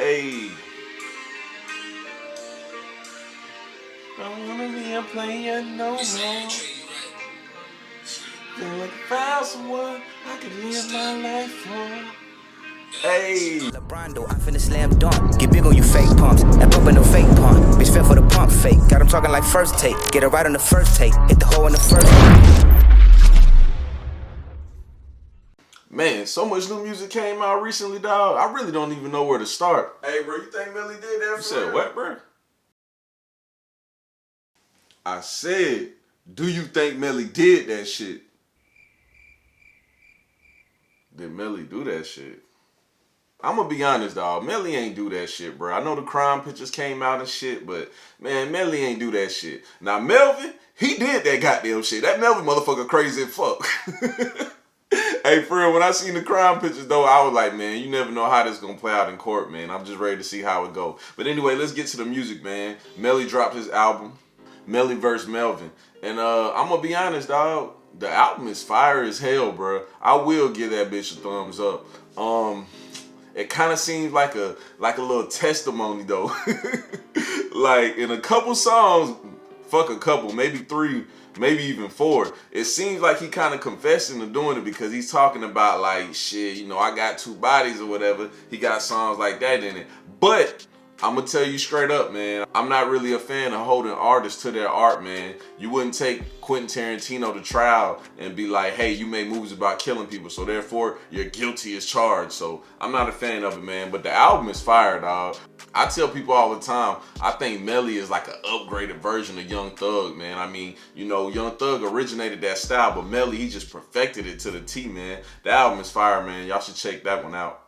Hey. Don't wanna be a player no more. Feel like I found someone I could live my life for. Hey. LeBron though, I finna slam dunk. Get big on you fake pumps. That pump ain't no fake pump. Bitch fell for the pump fake. Got him talking like first take. Get it right on the first take. Hit the hole in the first take. Man, so much new music came out recently, dog. I really don't even know where to start. Hey, bro, you think Melly did that? You said what, bro? I said, do you think Melly did that shit? Did Melly do that shit? I'm gonna be honest, dog. Melly ain't do that shit, bro. I know the crime pictures came out and shit, but man, Melly ain't do that shit. Now, Melvin, he did that goddamn shit. That Melvin motherfucker crazy as fuck. Hey, for real, when I seen the crime pictures, though, I was like, man, you never know how this gonna play out in court, man. I'm just ready to see how it go. But anyway, let's get to the music, man. Melly dropped his album, Melly vs. Melvin. And I'm gonna be honest, dog. The album is fire as hell, bro. I will give that bitch a thumbs up. It kind of seems like a little testimony though. Like in a couple songs, fuck a couple, maybe 3, maybe even 4. It seems like he kind of confessing to doing it because he's talking about like shit, you know, I got 2 bodies or whatever. He got songs like that in it. But I'm gonna tell you straight up, man, I'm not really a fan of holding artists to their art, man. You wouldn't take Quentin Tarantino to trial and be like, hey, you make movies about killing people, so therefore you're guilty as charged. So I'm not a fan of it, man. But the album is fire, dog. I tell people all the time, I think Melly is like an upgraded version of Young Thug, man. I mean, you know, Young Thug originated that style, but Melly, he just perfected it to the T, man. The album is fire, man. Y'all should check that one out.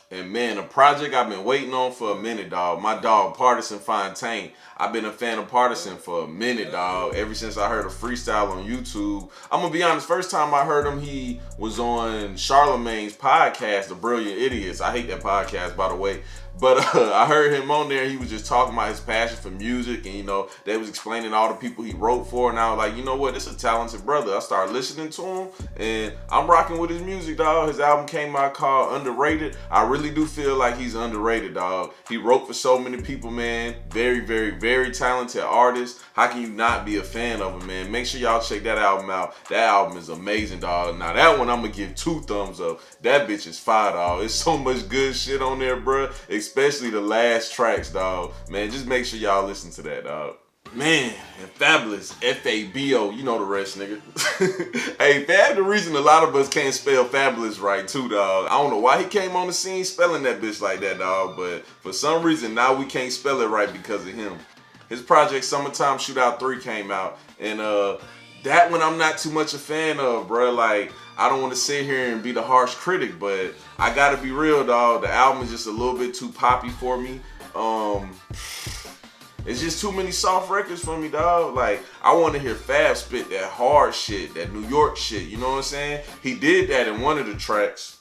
And man, a project I've been waiting on for a minute, dog. My dog, Pardison Fontaine. I've been a fan of Pardison for a minute, dog. Ever since I heard a freestyle on YouTube. I'm gonna be honest, first time I heard him, he was on Charlamagne's podcast, The Brilliant Idiots. I hate that podcast, by the way. But I heard him on there. He was just talking about his passion for music, and you know, they was explaining all the people he wrote for. And I was like, you know what? This is a talented brother. I started listening to him, and I'm rocking with his music, dog. His album came out called Underrated. I really do feel like he's underrated, dog. He wrote for so many people, man. Very, very, very talented artist. How can you not be a fan of him, man? Make sure y'all check that album out. That album is amazing, dog. Now that one I'm gonna give 2 thumbs up. That bitch is fire, dog. It's so much good shit on there, bruh. Especially the last tracks, dog. Man, just make sure y'all listen to that, dog. Man, and Fabolous, F-A-B-O, you know the rest, nigga. Hey, Fab, the reason a lot of us can't spell Fabolous right, too, dog. I don't know why he came on the scene spelling that bitch like that, dog, but for some reason, now we can't spell it right because of him. His project, Summertime Shootout 3, came out, and that one I'm not too much a fan of, bro. Like, I don't want to sit here and be the harsh critic, but I gotta be real, dog. The album is just a little bit too poppy for me. It's just too many soft records for me, dog. Like, I want to hear Fab spit that hard shit, that New York shit, you know what I'm saying? He did that in one of the tracks.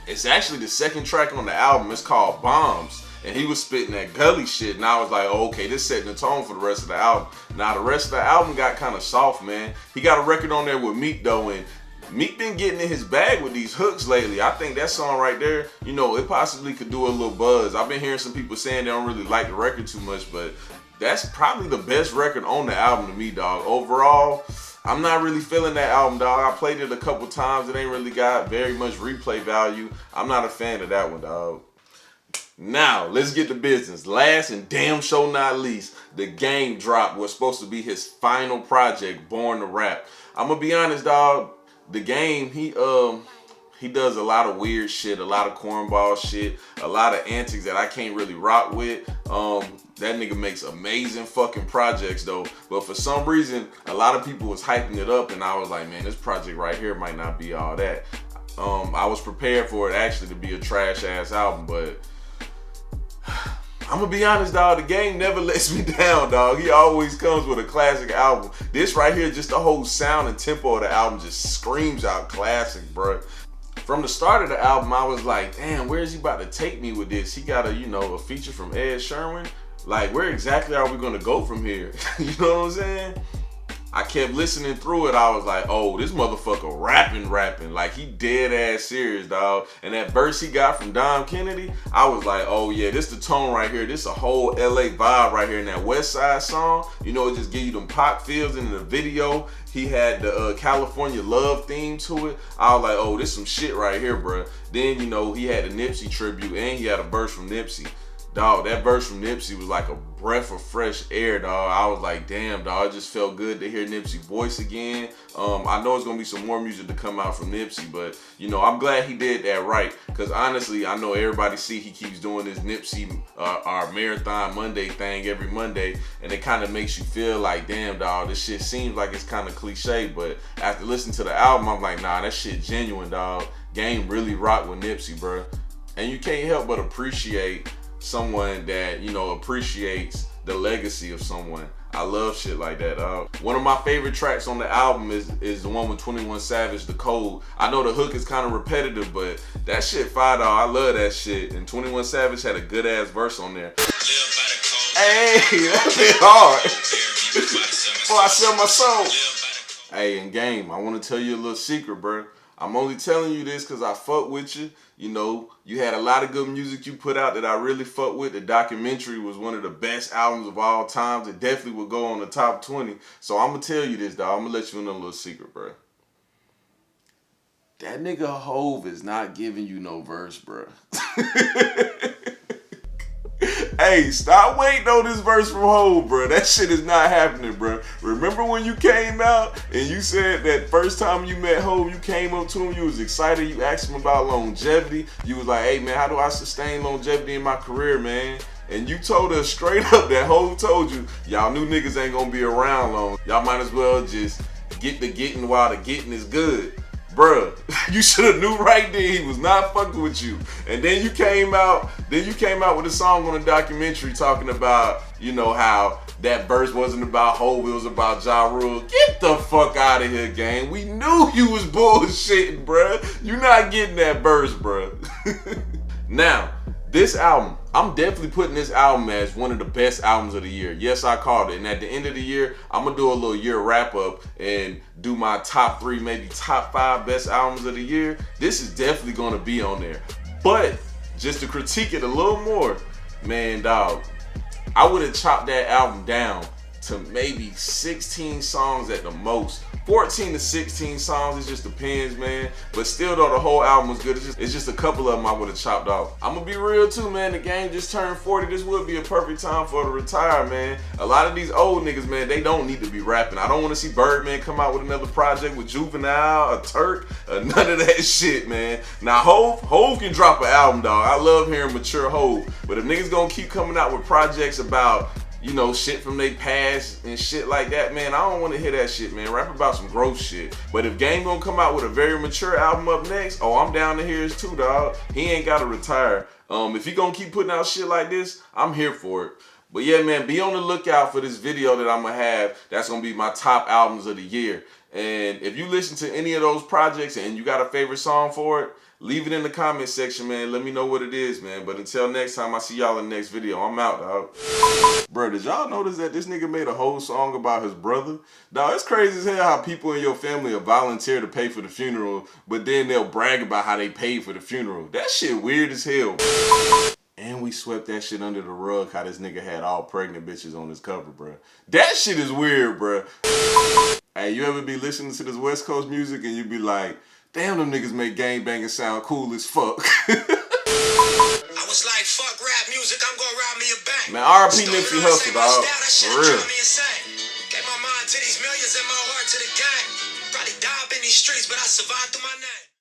It's actually the second track on the album. It's called Bombs. And he was spitting that gully shit, and I was like, oh, okay, this setting the tone for the rest of the album. Now, the rest of the album got kind of soft, man. He got a record on there with Meek, though, and Meek been getting in his bag with these hooks lately. I think that song right there, you know, it possibly could do a little buzz. I've been hearing some people saying they don't really like the record too much, but that's probably the best record on the album to me, dog. Overall, I'm not really feeling that album, dog. I played it a couple times. It ain't really got very much replay value. I'm not a fan of that one, dog. Now, let's get to business. Last and damn sure not least, The Game dropped what's supposed to be his final project, Born to Rap. I'm gonna be honest, dog. The Game, he does a lot of weird shit, a lot of cornball shit, a lot of antics that I can't really rock with. That nigga makes amazing fucking projects though. But for some reason, a lot of people was hyping it up, and I was like, man, this project right here might not be all that. I was prepared for it actually to be a trash ass album, but I'm gonna be honest, dog, The Game never lets me down, dog. He always comes with a classic album. This right here, just the whole sound and tempo of the album just screams out classic, bro. From the start of the album, I was like, damn, where is he about to take me with this? He got a feature from Ed Sheeran. Like, where exactly are we gonna go from here? You know what I'm saying? I kept listening through it. I was like, oh, this motherfucker rapping. Like, he dead ass serious, dog. And that verse he got from Dom Kennedy, I was like, oh yeah, this the tone right here. This a whole LA vibe right here in that West Side song. You know, it just give you them pop feels in the video. He had the California Love theme to it. I was like, oh, this some shit right here, bro. Then, you know, he had the Nipsey tribute and he had a verse from Nipsey. Dog, that verse from Nipsey was like a breath of fresh air, dog. I was like, damn, dog, it just felt good to hear Nipsey's voice again. I know it's gonna be some more music to come out from Nipsey, but you know, I'm glad he did that right. Cause honestly, I know everybody see he keeps doing this Nipsey, our Marathon Monday thing every Monday, and it kind of makes you feel like, damn, dog, this shit seems like it's kind of cliche, but after listening to the album, I'm like, nah, that shit genuine, dog. Game really rocked with Nipsey, bro. And you can't help but appreciate someone that, you know, appreciates the legacy of someone. I love shit like that. One of my favorite tracks on the album is the one with 21 Savage, The Code. I know the hook is kind of repetitive, but that shit fire, dog. I love that shit. And 21 Savage had a good ass verse on there. Hey, that's been hard. Before I sell my soul. Hey, in game, I want to tell you a little secret, bro. I'm only telling you this because I fuck with you. You know, you had a lot of good music you put out that I really fuck with. The documentary was one of the best albums of all times. It definitely would go on the top 20. So I'm going to tell you this, dog. I'm going to let you in a little secret, bro. That nigga Hove is not giving you no verse, bro. Hey, stop waiting on this verse from Hove, bro. That shit is not happening, bro. Remember when you came out and you said that first time you met Hove, you came up to him, you was excited, you asked him about longevity. You was like, hey, man, how do I sustain longevity in my career, man? And you told us straight up that Hove told you, y'all new niggas ain't gonna be around long. Y'all might as well just get the getting while the getting is good. Bruh, you should have knew right then he was not fucking with you. And then you came out with a song on the documentary talking about, you know, how that verse wasn't about Hove, it was about Ja Rule. Get the fuck out of here, gang. We knew you was bullshitting, bruh. You not getting that verse, bruh. Now, this album, I'm definitely putting this album as one of the best albums of the year. Yes, I called it. And at the end of the year, I'm going to do a little year wrap up and do my top 3, maybe top 5 best albums of the year. This is definitely going to be on there. But just to critique it a little more, man, dog, I would have chopped that album down to maybe 16 songs at the most. 14 to 16 songs, it just depends, man. But still though, the whole album was good. It's just a couple of them I would have chopped off. I'm gonna be real too, man. The game just turned 40. This would be a perfect time for her to retire, man. A lot of these old niggas, man, they don't need to be rapping. I don't want to see Birdman come out with another project with Juvenile, a Turk, none of that shit, man. Now Hove can drop an album, dog. I love hearing mature Hove. But if niggas gonna keep coming out with projects about, you know, shit from they past and shit like that, man, I don't want to hear that shit, man. Rap about some growth shit. But if Game gonna come out with a very mature album up next, oh, I'm down to hear his too, dog. He ain't gotta retire. If he gonna keep putting out shit like this, I'm here for it. But yeah, man, be on the lookout for this video that I'm gonna have. That's gonna be my top albums of the year. And if you listen to any of those projects and you got a favorite song for it, leave it in the comment section, man. Let me know what it is, man. But until next time, I see y'all in the next video. I'm out, dog. Bro, did y'all notice that this nigga made a whole song about his brother? Dog, it's crazy as hell how people in your family will volunteer to pay for the funeral, but then they'll brag about how they paid for the funeral. That shit weird as hell. And we swept that shit under the rug, how this nigga had all pregnant bitches on his cover, bro. That shit is weird, bro. Hey, you ever be listening to this West Coast music and you be like, damn, them niggas make gangbanging sound cool as fuck. I was like, fuck rap music, I'm gonna rob me a bank. Man, R.I.P. Nipsey Hussle, dog. For real. Gave my mind to these millions and my heart to the game. Probably die up in these streets, but I survived through my name.